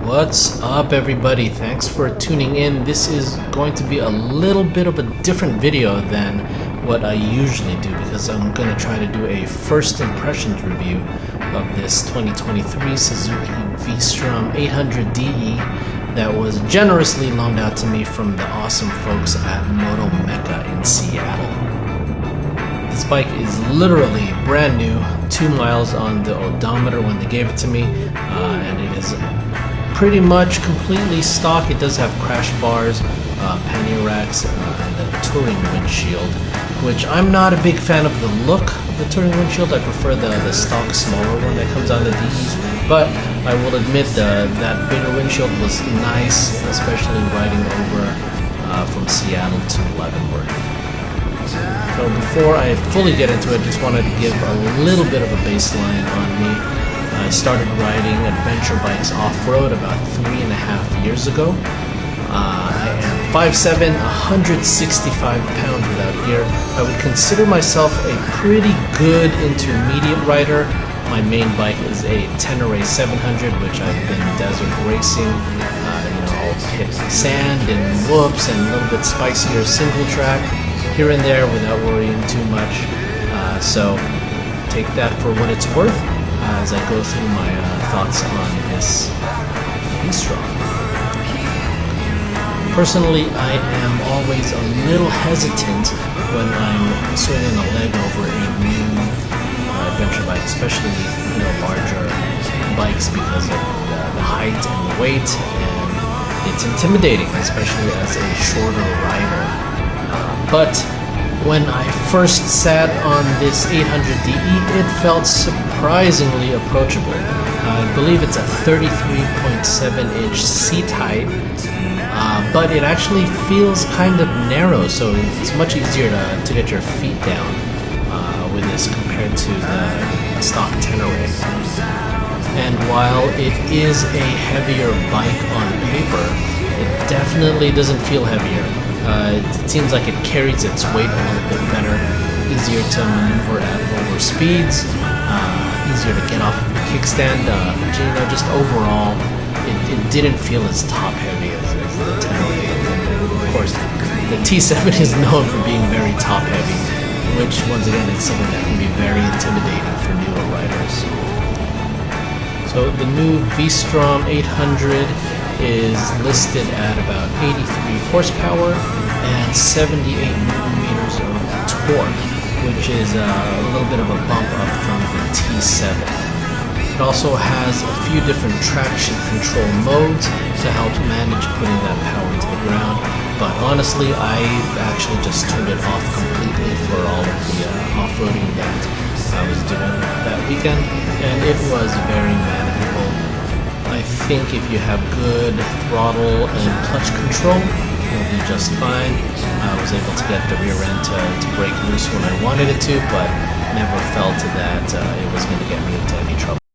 What's up, everybody? Thanks for tuning in. This is going to be a little bit of a different video than what I usually do because I'm going to try to do a first impressions review of this 2023 Suzuki V-Strom 800DE that was generously loaned out to me from the awesome folks at Moto Mecca in Seattle. This bike is literally brand new, 2 miles on the odometer when they gave it to me, and it is pretty much completely stock. It does have crash bars, pannier racks, and a touring windshield, which I'm not a big fan of the look of the touring windshield. I prefer the stock smaller one that comes on the DEs, but I will admit that bigger windshield was nice, especially riding over from Seattle to Leavenworth. So before I fully get into it, just wanted to give a little bit of a baseline on me. I started riding adventure bikes off-road about 3.5 years ago. I am 5'7", 165 pounds without gear. I would consider myself a pretty good intermediate rider. My main bike is a Tenere 700, which I've been desert racing. I'll hit sand and whoops and a little bit spicier single track here and there without worrying too much. So take that for what it's worth as I go through my thoughts on this V-Strom. Personally, I am always a little hesitant when I'm swinging a leg over a new adventure bike, especially larger bikes, because of the height and the weight, and it's intimidating, especially as a shorter rider. But when I first sat on this 800DE, it felt surprisingly approachable. I believe it's a 33.7-inch seat height, but it actually feels kind of narrow, so it's much easier to get your feet down with this compared to the stock Tenere. And while it is a heavier bike on paper, it definitely doesn't feel heavier. It seems like it carries its weight a little bit better, easier to maneuver at lower speeds, easier to get off of the kickstand. Just overall, it didn't feel as top heavy as the Tenere. And of course, the T7 is known for being very top heavy, which once again is something that can be very intimidating for newer riders. So the new V-Strom 800 is listed at about 83 horsepower and 78 newton-meters of torque, which is a little bit of a bump up from the T7. It also has a few different traction control modes to help manage putting that power to the ground, but honestly, I've actually just turned it off completely for all of the off-roading that I was doing that weekend, and it was very manageable. I think if you have good throttle and clutch control, you'll be just fine. I was able to get the rear end to break loose when I wanted it to, but never felt that it was going to get me into any trouble.